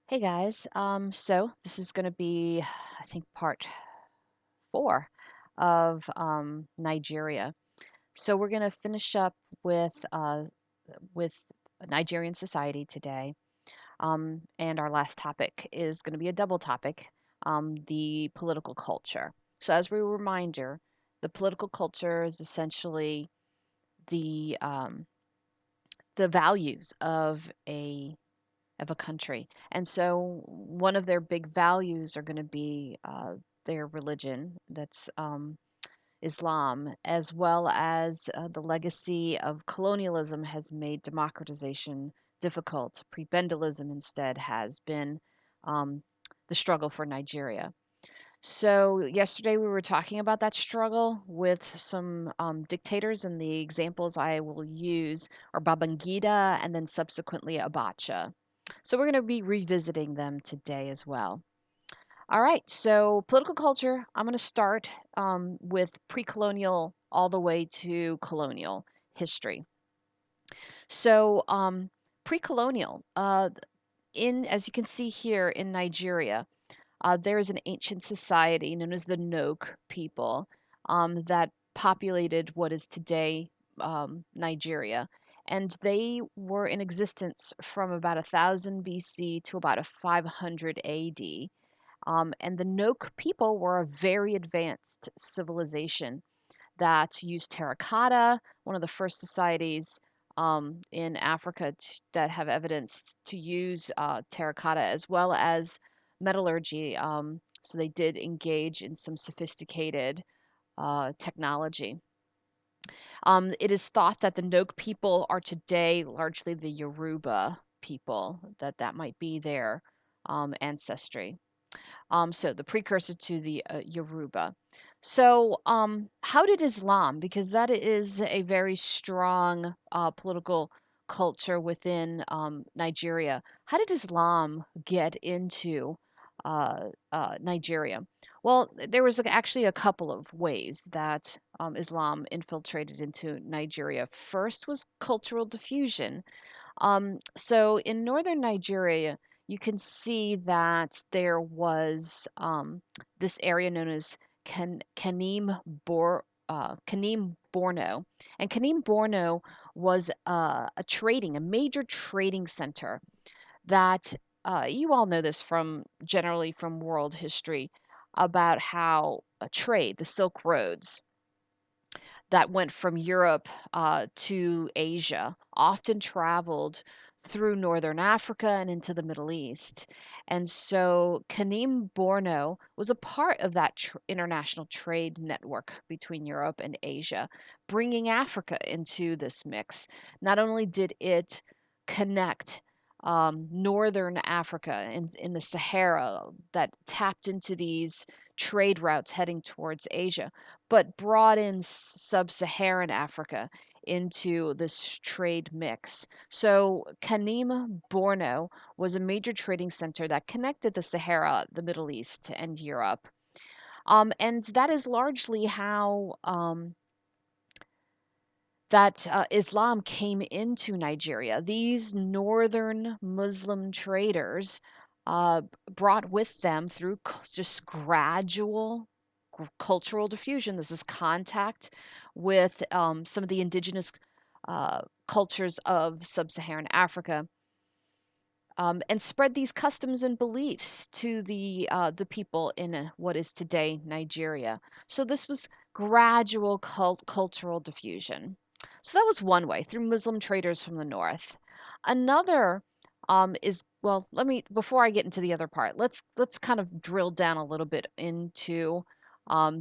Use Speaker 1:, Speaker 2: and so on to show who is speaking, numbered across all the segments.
Speaker 1: Hey guys, so this is going to be, I think, part four of Nigeria. So we're going to finish up with Nigerian society today, and our last topic is going to be a double topic, the political culture. So as a reminder, the political culture is essentially the um, the values of a country. And so one of their big values are going to be their religion, that's Islam, as well as the legacy of colonialism has made democratization difficult. Prebendalism instead has been um, the struggle for Nigeria. So yesterday we were talking about that struggle with some dictators, and the examples I will use are Babangida and then subsequently Abacha. So we're going to be revisiting them today as well. All right, so political culture, I'm going to start with pre-colonial all the way to colonial history. So pre-colonial, as you can see here in Nigeria, there is an ancient society known as the Nok people that populated what is today Nigeria. And they were in existence from about 1000 BC to about a 500 AD. And the Nok people were a very advanced civilization that used terracotta, one of the first societies in Africa that have evidence to use terracotta as well as metallurgy. So they did engage in some sophisticated technology. It is thought that the Nok people are today largely the Yoruba people, that might be their ancestry. So the precursor to the Yoruba. So, how did Islam, because that is a very strong political culture within Nigeria, how did Islam get into Nigeria? Well, there was actually a couple of ways that Islam infiltrated into Nigeria. First was cultural diffusion. So in northern Nigeria, you can see that there was this area known as Kanem Borno, and Kanem Borno was a major trading center that you all know this from generally from world history about how trade, the Silk Roads, that went from Europe to Asia, often traveled through northern Africa and into the Middle East. And so Kanem Borno was a part of that international trade network between Europe and Asia, bringing Africa into this mix. Not only did it connect northern Africa in the Sahara that tapped into these trade routes heading towards Asia, but brought in sub-Saharan Africa into this trade mix. So Kanem Borno was a major trading center that connected the Sahara, the Middle East, and Europe. And that is largely how that Islam came into Nigeria. These northern Muslim traders brought with them through just gradual cultural diffusion. This is contact with some of the indigenous cultures of sub-Saharan Africa, and spread these customs and beliefs to the people in what is today Nigeria. So this was gradual cultural diffusion. So that was one way through Muslim traders from the north. Another is, well, let me, before I get into the other part, let's kind of drill down a little bit into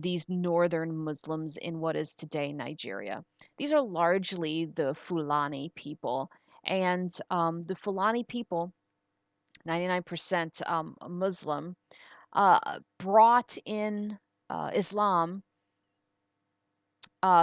Speaker 1: these northern Muslims in what is today Nigeria. These are largely the Fulani people, and the Fulani people, 99% Muslim, brought in Islam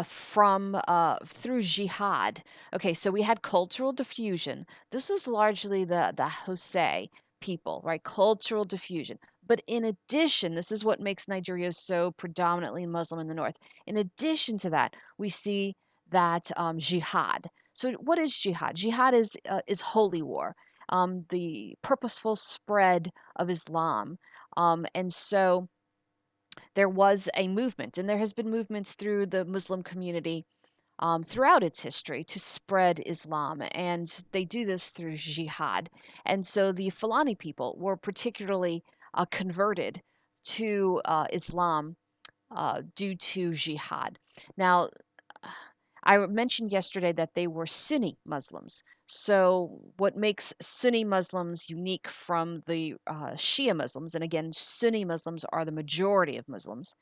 Speaker 1: from through jihad. Okay, so we had cultural diffusion. This was largely the Hausa people, right? Cultural diffusion. But in addition, this is what makes Nigeria so predominantly Muslim in the north. In addition to that, we see that jihad. So what is jihad? Jihad is holy war. the purposeful spread of Islam. And so there was a movement, and there has been movements through the Muslim community throughout its history to spread Islam, and they do this through jihad. And so the Fulani people were particularly converted to Islam due to jihad. Now, I mentioned yesterday that they were Sunni Muslims. So, what makes Sunni Muslims unique from the Shia Muslims, and again, Sunni Muslims are the majority of Muslims,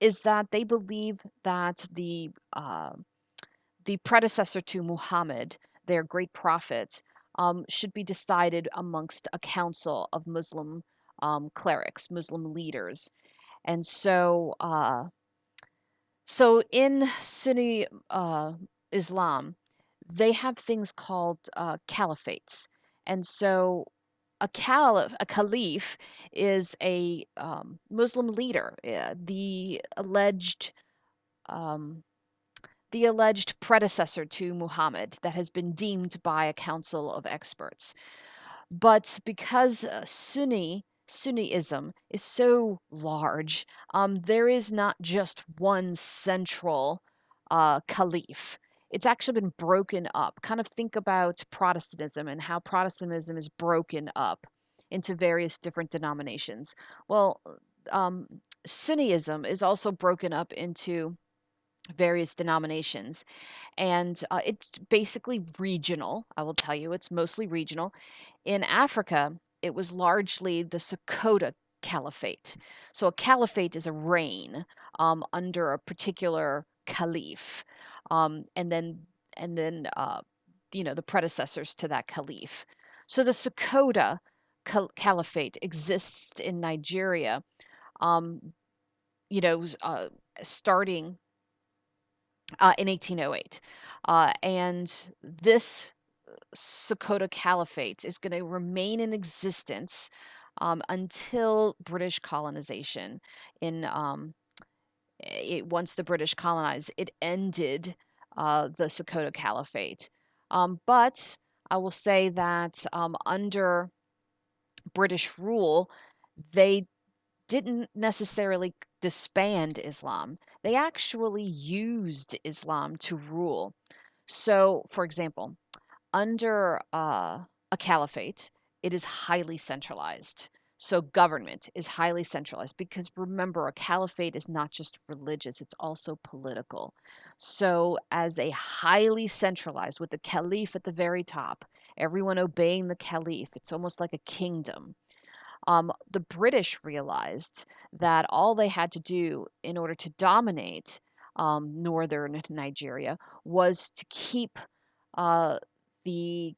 Speaker 1: is that they believe that the predecessor to Muhammad, their great prophet, should be decided amongst a council of Muslim clerics, Muslim leaders. And so in Sunni Islam, they have things called caliphates. And so a caliph is a Muslim leader, um, the alleged predecessor to Muhammad that has been deemed by a council of experts. But because Sunniism is so large, there is not just one central caliph. It's actually been broken up. Kind of think about Protestantism and how Protestantism is broken up into various different denominations. Well, um, Sunniism is also broken up into various denominations, and it's basically regional. I will tell you, it's mostly regional. In Africa, it was largely the Sokoto Caliphate. So a caliphate is a reign under a particular caliph, and then the predecessors to that caliph. So the Sokoto Caliphate exists in Nigeria. Um, starting in 1808. And this Sokoto Caliphate is going to remain in existence until British colonization. Once the British colonized, it ended the Sokoto Caliphate. But I will say that under British rule, they didn't necessarily disband Islam. They actually used Islam to rule. So, for example, under a caliphate, it is highly centralized. So, government is highly centralized because remember, a caliphate is not just religious, it's also political. So, as a highly centralized, with the caliph at the very top, everyone obeying the caliph, it's almost like a kingdom. The British realized that all they had to do in order to dominate northern Nigeria was to keep uh, the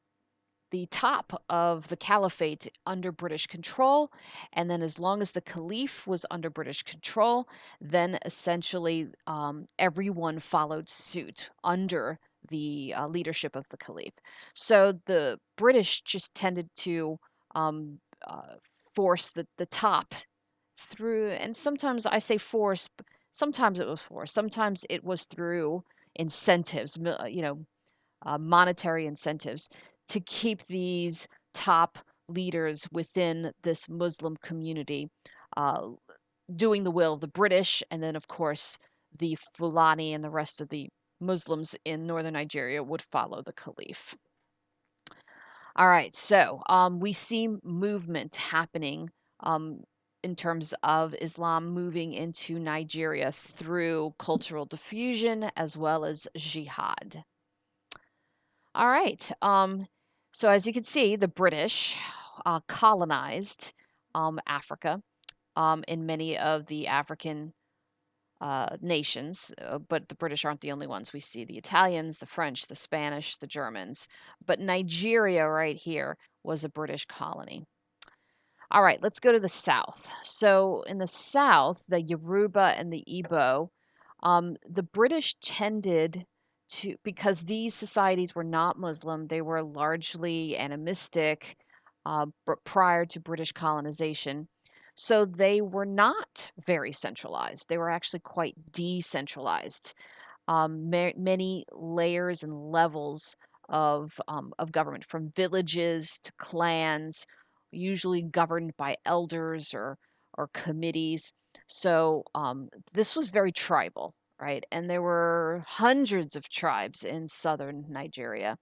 Speaker 1: the top of the caliphate under British control, and then as long as the caliph was under British control, then essentially everyone followed suit under the leadership of the caliph. So the British just tended to um, uh, force the top through, and sometimes I say force, sometimes it was force, sometimes it was through incentives, monetary incentives to keep these top leaders within this Muslim community uh, doing the will of the British, and then, of course, the Fulani and the rest of the Muslims in northern Nigeria would follow the caliph. All right, so we see movement happening in terms of Islam moving into Nigeria through cultural diffusion as well as jihad. All right. So as you can see, the British colonized Africa in many of the African nations, but the British aren't the only ones. We see the Italians, the French, the Spanish, the Germans, but Nigeria right here was a British colony. All right, let's go to the south. So in the south, the Yoruba and the Igbo, the British tended to, because these societies were not Muslim, they were largely animistic prior to British colonization. So they were not very centralized. They were actually quite decentralized. Many layers and levels of government, from villages to clans, usually governed by elders or committees. So this was very tribal, right? And there were hundreds of tribes in southern Nigeria.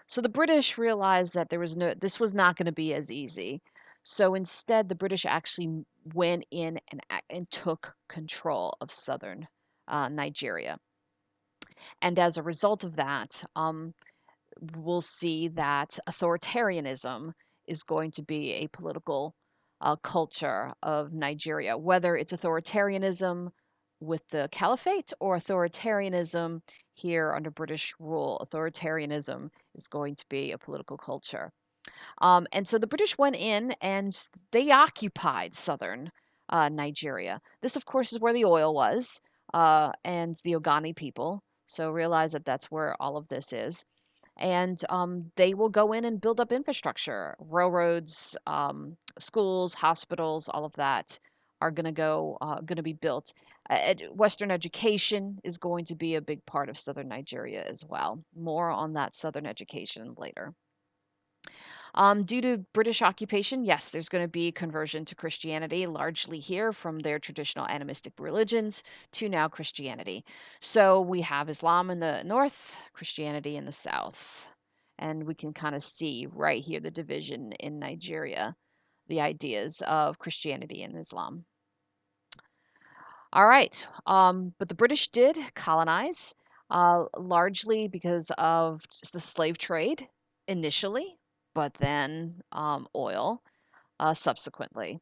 Speaker 1: So the British realized that this was not going to be as easy. So instead, the British actually went in and took control of southern Nigeria. And as a result of that, we'll see that authoritarianism is going to be a political culture of Nigeria, whether it's authoritarianism with the caliphate or authoritarianism here under British rule. Authoritarianism is going to be a political culture. And so the British went in and they occupied southern Nigeria. This, of course, is where the oil was and the Ogoni people. So realize that that's where all of this is. And they will go in and build up infrastructure, railroads, schools, hospitals, all of that are going to be built. Western education is going to be a big part of southern Nigeria as well. More on that southern education later. Due to British occupation, yes, there's going to be conversion to Christianity, largely here from their traditional animistic religions to now Christianity. So we have Islam in the north, Christianity in the south. And we can kind of see right here the division in Nigeria, the ideas of Christianity and Islam. All right. But the British did colonize, largely because of just the slave trade initially, but then oil subsequently.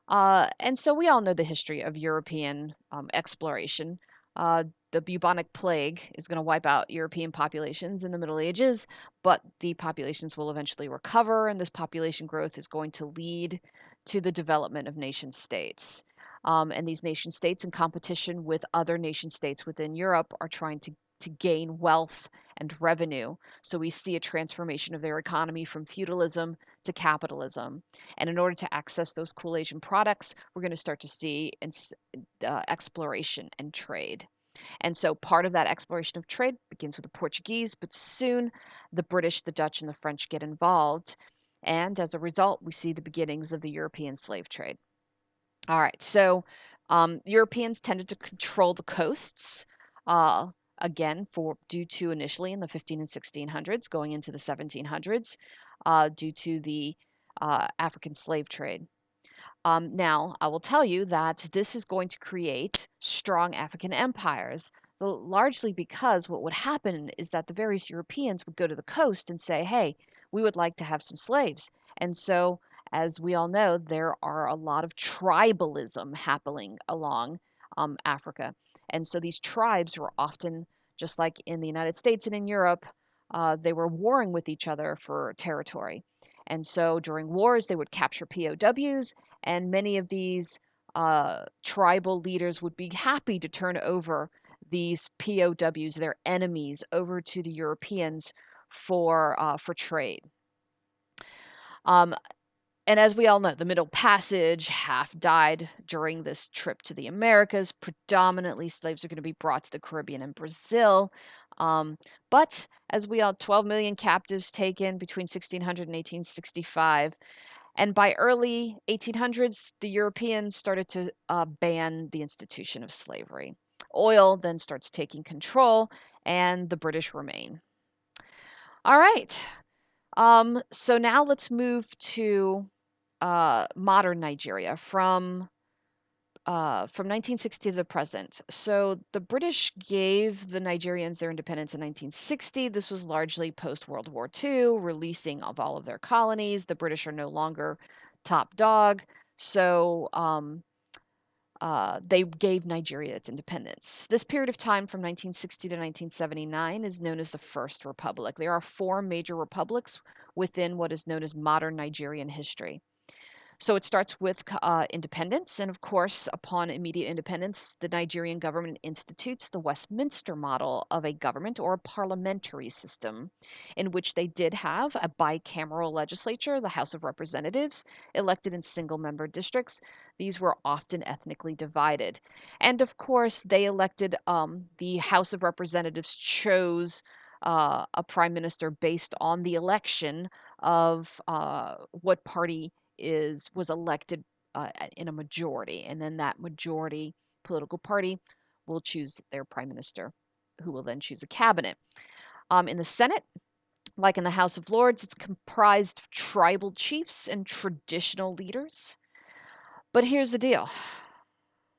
Speaker 1: And so we all know the history of European exploration. Uh, the bubonic plague is going to wipe out European populations in the Middle Ages, but the populations will eventually recover, and this population growth is going to lead to the development of nation states. And these nation states, in competition with other nation states within Europe, are trying to gain wealth and revenue. So we see a transformation of their economy from feudalism to capitalism. And in order to access those cool Asian products, we're going to start to see exploration and trade. And so part of that exploration of trade begins with the Portuguese, but soon the British, the Dutch, and the French get involved. And as a result, we see the beginnings of the European slave trade. All right, so Europeans tended to control the coasts. Uh, Again, for due to initially in the 15 and 1600s, going into the 1700s, due to the African slave trade. Now, I will tell you that this is going to create strong African empires, largely because what would happen is that the various Europeans would go to the coast and say, hey, we would like to have some slaves. And so, as we all know, there are a lot of tribalism happening along Africa. And so these tribes were often, just like in the United States and in Europe, they were warring with each other for territory. And so during wars, they would capture POWs, and many of these tribal leaders would be happy to turn over these POWs, their enemies, over to the Europeans for trade. Um, and as we all know, the Middle Passage half died during this trip to the Americas. Predominantly, slaves are going to be brought to the Caribbean and Brazil. But as we all, 12 million captives taken between 1600 and 1865. And by early 1800s, the Europeans started to ban the institution of slavery. Oil then starts taking control, and the British remain. All right. So now let's move to modern Nigeria from 1960 to the present. So the British gave the Nigerians their independence in 1960. This was largely post World War II, releasing of all of their colonies. The British are no longer top dog. So they gave Nigeria its independence. This period of time from 1960 to 1979 is known as the First Republic. There are four major republics within what is known as modern Nigerian history. So it starts with independence, and of course, upon immediate independence, the Nigerian government institutes the Westminster model of a government or a parliamentary system, in which they did have a bicameral legislature, the House of Representatives, elected in single member districts. These were often ethnically divided. And of course, they elected the House of Representatives chose a prime minister based on the election of what party was elected in a majority, and then that majority political party will choose their prime minister, who will then choose a cabinet. In the Senate, like in the House of Lords, it's comprised of tribal chiefs and traditional leaders. But here's the deal.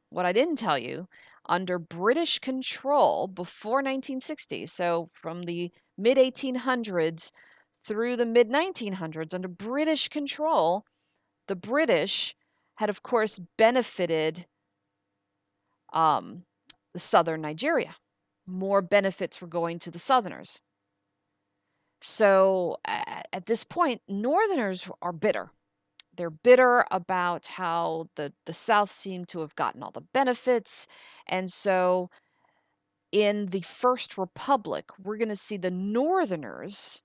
Speaker 1: What I didn't tell you, under British control before 1960, so from the mid 1800s through the mid 1900s, under British control, the British had, of course, benefited um, the southern Nigeria. More benefits were going to the Southerners. So at this point, Northerners are bitter. They're bitter about how the South seemed to have gotten all the benefits. And so in the First Republic, we're going to see the Northerners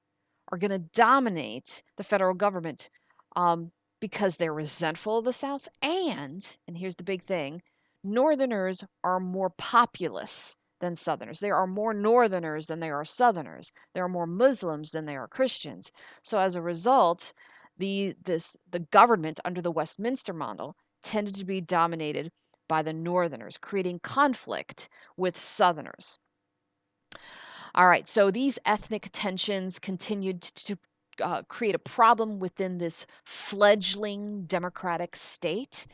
Speaker 1: are going to dominate the federal government um, because they're resentful of the South. And here's the big thing, Northerners are more populous than Southerners. There are more Northerners than there are Southerners. There are more Muslims than there are Christians. So as a result, the government under the Westminster model tended to be dominated by the Northerners, creating conflict with Southerners. All right, so these ethnic tensions continued to create a problem within this fledgling democratic state,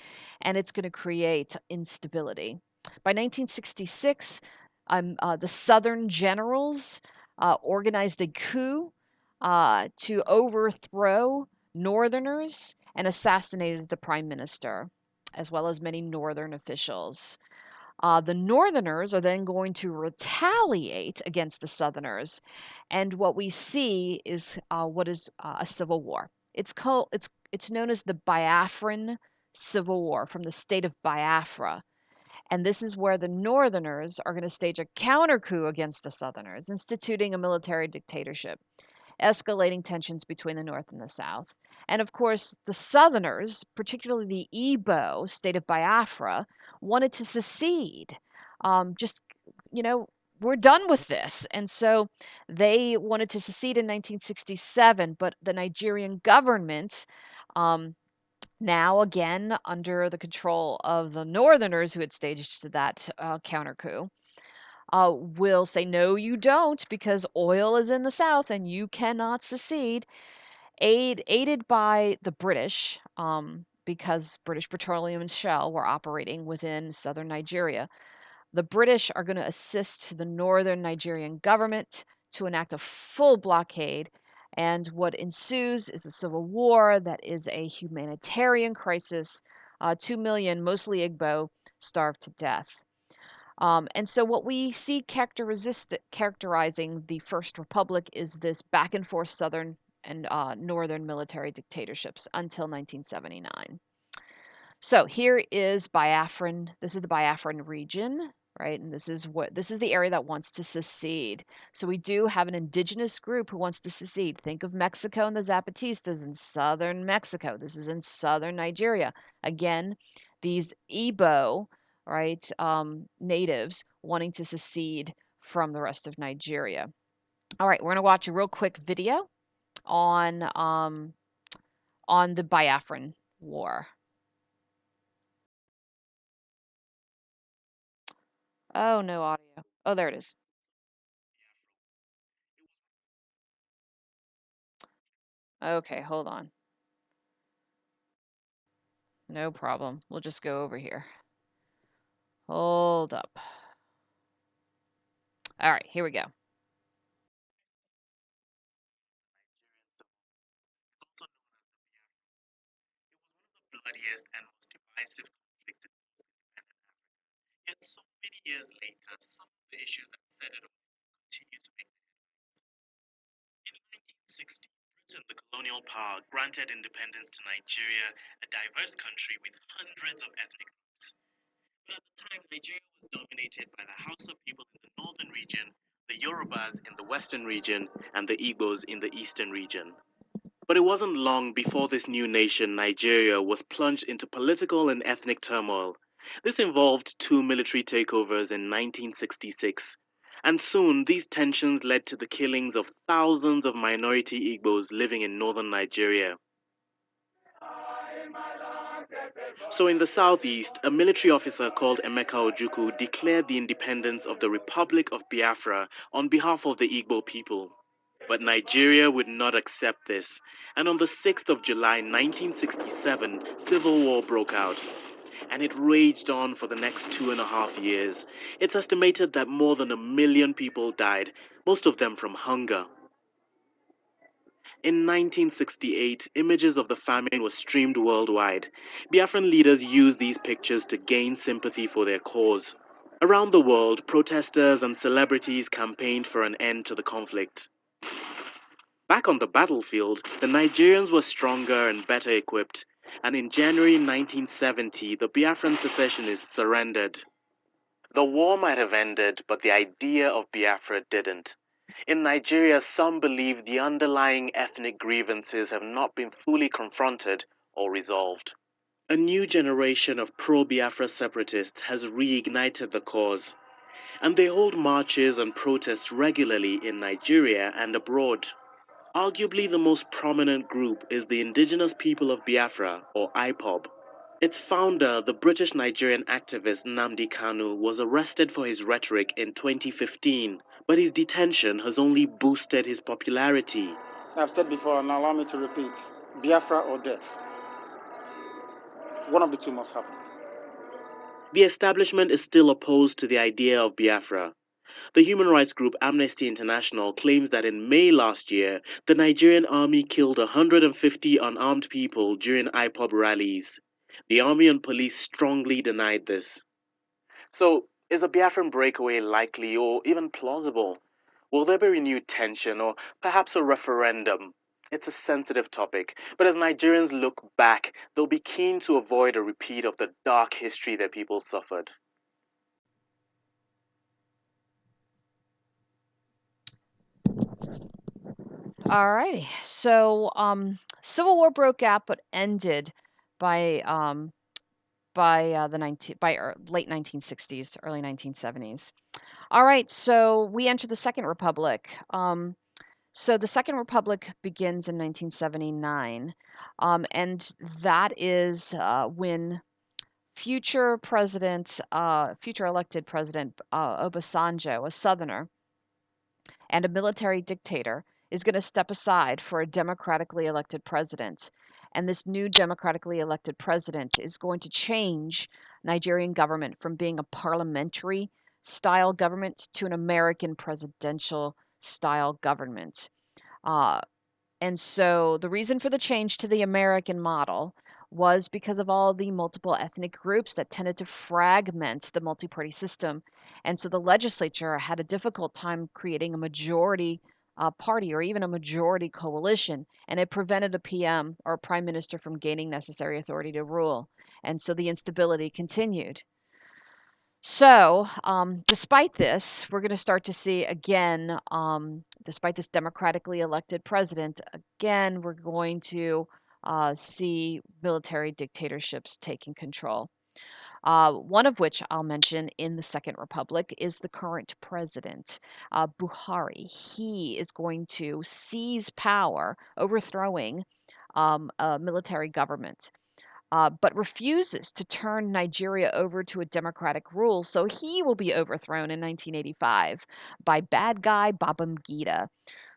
Speaker 1: and it's going to create instability. By 1966, the Southern generals organized a coup to overthrow Northerners and assassinated the prime minister, as well as many Northern officials. The Northerners are then going to retaliate against the Southerners, and what we see is what is a civil war. It's known as the Biafran Civil War from the state of Biafra, and this is where the Northerners are going to stage a counter coup against the Southerners, instituting a military dictatorship, escalating tensions between the North and the South. And of course, the Southerners, particularly the Igbo state of Biafra, wanted to secede. Just, you know, we're done with this. And so they wanted to secede in 1967, but the Nigerian government, um, now again under the control of the Northerners who had staged that counter coup, will say, no, you don't, because oil is in the South and you cannot secede. Aided by the British, because British Petroleum and Shell were operating within southern Nigeria. The British are going to assist the northern Nigerian government to enact a full blockade. And what ensues is a civil war that is a humanitarian crisis. 2 million, mostly Igbo, starved to death. And so what we see characterizing the First Republic is this back and forth southern and northern military dictatorships until 1979. So here is Biafran. This is the Biafran region, right? And this is the area that wants to secede. So we do have an indigenous group who wants to secede. Think of Mexico and the Zapatistas in southern Mexico. This is in southern Nigeria. Again, these Igbo, right, natives wanting to secede from the rest of Nigeria. All right, we're going to watch a real quick video on the Biafran War. Oh, no audio. Oh, there it is. Okay, hold on. No problem. We'll just go over here. Hold up. All right, here we go. Bloodiest and most divisive conflict in post-independent Africa. Yet so many years later, some of the issues that set it off continue to make the headlines. In 1960, Britain, the colonial power, granted independence to Nigeria, a diverse country with hundreds of ethnic groups. But at the time, Nigeria was dominated by the Hausa people in the northern region, the Yorubas in the western region, and the Igbos in the eastern region. But it wasn't long before this new nation, Nigeria, was plunged into political and ethnic turmoil. This involved two military takeovers in 1966,
Speaker 2: And soon, these tensions led to the killings of thousands of minority Igbos living in northern Nigeria. So, in the southeast, a military officer called Emeka Ojukwu declared the independence of the Republic of Biafra on behalf of the Igbo people. But Nigeria would not accept this, and on the 6th of July 1967, civil war broke out, and it raged on for the next 2.5 years. It's estimated that more than 1 million people died, most of them from hunger. In 1968, images of the famine were streamed worldwide. Biafran leaders used these pictures to gain sympathy for their cause. Around the world, protesters and celebrities campaigned for an end to the conflict. Back on the battlefield, the Nigerians were stronger and better equipped, and in January 1970, the Biafran secessionists surrendered. The war might have ended, but the idea of Biafra didn't. In Nigeria, some believe the underlying ethnic grievances have not been fully confronted or resolved. A new generation of pro-Biafra separatists has reignited the cause, and they hold marches and protests regularly in Nigeria and abroad. Arguably the most prominent group is the Indigenous People of Biafra, or IPOB. Its founder, the British Nigerian activist Nnamdi Kanu, was arrested for his rhetoric in 2015, but his detention has only boosted his popularity.
Speaker 3: I've said before, and allow me to repeat, Biafra or death. One of the two must happen.
Speaker 2: The establishment is still opposed to the idea of Biafra. The human rights group Amnesty International claims that in May last year, the Nigerian army killed 150 unarmed people during IPOB rallies. The army and police strongly denied this. So, is a Biafran breakaway likely or even plausible? Will there be renewed tension or perhaps a referendum? It's a sensitive topic, but as Nigerians look back, they'll be keen to avoid a repeat of the dark history their people suffered.
Speaker 1: Alrighty. So, Civil War broke out but ended by the late 1960s, early 1970s. All right, so we enter the Second Republic. So the Second Republic begins in 1979, and that is when future elected President Obasanjo, a Southerner and a military dictator, is going to step aside for a democratically elected president. And this new democratically elected president is going to change Nigerian government from being a parliamentary style government to an American presidential style government. Uh, and so the reason for the change to the American model was because of all the multiple ethnic groups that tended to fragment the multi party system. And so the legislature had a difficult time creating a majority party or even a majority coalition. And it prevented a PM or a prime minister from gaining necessary authority to rule. And so the instability continued. So, despite this, we're going to start to see again, despite this democratically elected president, again, we're going to see military dictatorships taking control. One of which I'll mention in the Second Republic is the current president, Buhari. He is going to seize power, overthrowing a military government, but refuses to turn Nigeria over to a democratic rule. So he will be overthrown in 1985 by bad guy Babangida,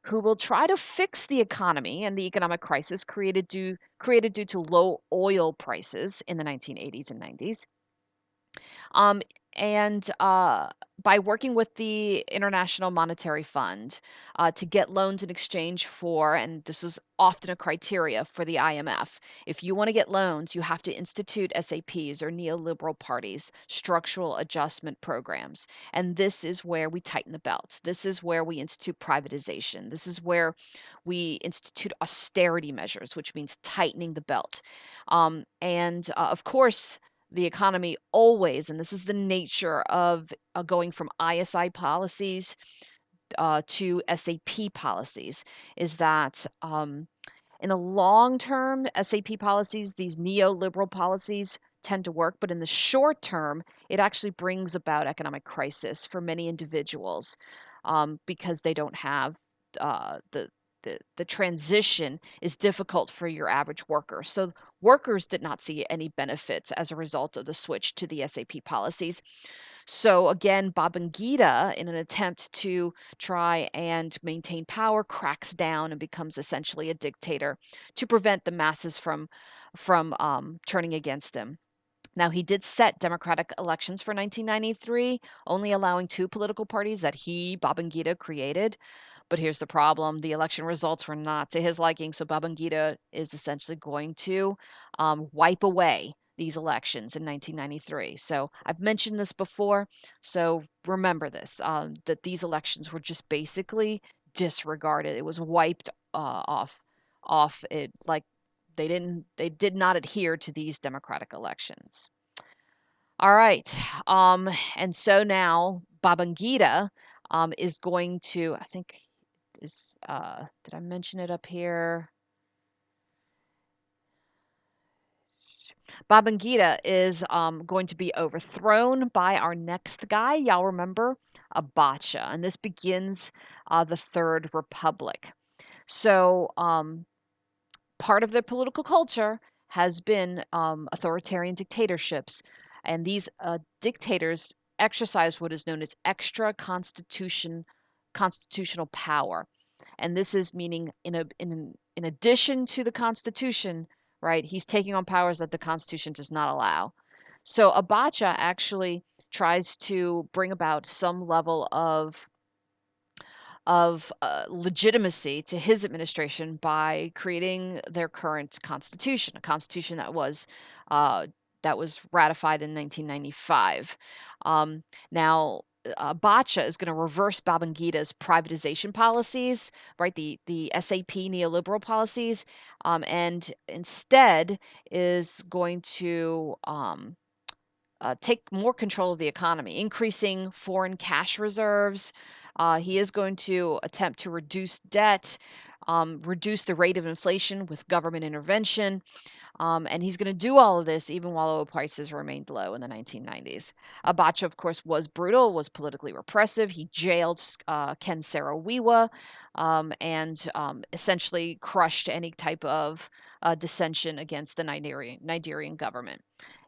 Speaker 1: who will try to fix the economy and the economic crisis created due to low oil prices in the 1980s and 90s. Um, and by working with the International Monetary Fund to get loans in exchange for, and this was often a criteria for the IMF, if you want to get loans, you have to institute SAPs or neoliberal parties, structural adjustment programs. And this is where we tighten the belts. This is where we institute privatization. This is where we institute austerity measures, which means tightening the belt. Of course, the economy always, and this is the nature of going from ISI policies to SAP policies, is that in the long term, SAP policies, these neoliberal policies, tend to work, but in the short term, it actually brings about economic crisis for many individuals because they don't have the transition is difficult for your average worker. So workers did not see any benefits as a result of the switch to the SAP policies. So again, Babangida, in an attempt to try and maintain power, cracks down and becomes essentially a dictator to prevent the masses from turning against him. Now, he did set democratic elections for 1993, only allowing two political parties that he, Babangida, created. But here's the problem, the election results were not to his liking, so Babangida is essentially going to wipe away these elections in 1993. So I've mentioned this before, so remember this, that these elections were just basically disregarded. It was wiped off it like they did not adhere to these democratic elections. All right. And so now Babangida is going to, I think is did I mention it up here? Babangida is going to be overthrown by our next guy. Y'all remember Abacha, and this begins the Third Republic. So part of their political culture has been authoritarian dictatorships, and these dictators exercise what is known as constitutional power. And this is meaning in addition to the Constitution, right? He's taking on powers that the Constitution does not allow. So Abacha actually tries to bring about some level of legitimacy to his administration by creating their current constitution, a constitution uh, that was ratified in 1995. Now, Bacha is going to reverse Babangida's privatization policies, right? The SAP neoliberal policies, and instead is going to take more control of the economy, increasing foreign cash reserves. He is going to attempt to reduce debt, reduce the rate of inflation with government intervention, and he's going to do all of this even while oil prices remained low in the 1990s. Abacha, of course, was brutal, was politically repressive. He jailed Ken Saro-Wiwa and essentially crushed any type of dissension against the Nigerian government.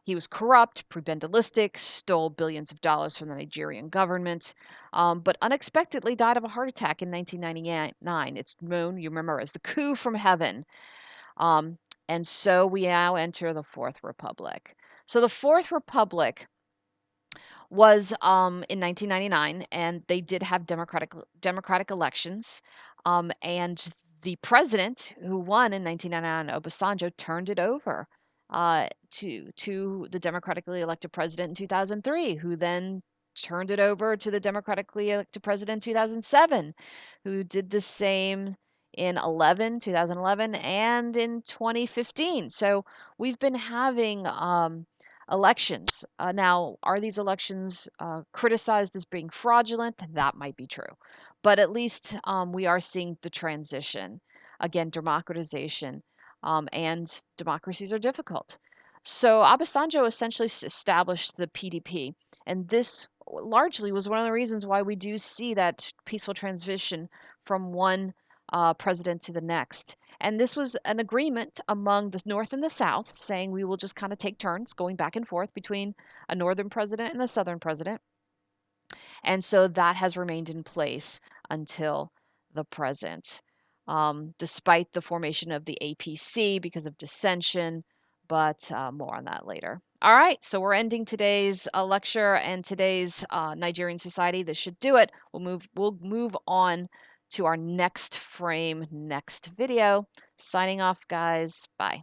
Speaker 1: He was corrupt, prebendalistic, stole billions of dollars from the Nigerian government, but unexpectedly died of a heart attack in 1999. It's known, you remember, as the coup from heaven. Um, and so we now enter the Fourth Republic. So the Fourth Republic was in 1999, and they did have democratic elections. And the president who won in 1999, Obasanjo, turned it over to the democratically elected president in 2003, who then turned it over to the democratically elected president in 2007, who did the same in 2011, and in 2015. So we've been having elections. Now, are these elections criticized as being fraudulent? That might be true. But at least we are seeing the transition. Again, democratization, and democracies are difficult. So Obasanjo essentially established the PDP, and this largely was one of the reasons why we do see that peaceful transition from one president to the next. And this was an agreement among the North and the South saying we will just kind of take turns going back and forth between a Northern president and a Southern president. And so that has remained in place until the present, despite the formation of the APC because of dissension, but more on that later. All right, so we're ending today's lecture and today's Nigerian society. This should do it. We'll move on to our next frame, next video. Signing off, guys. Bye.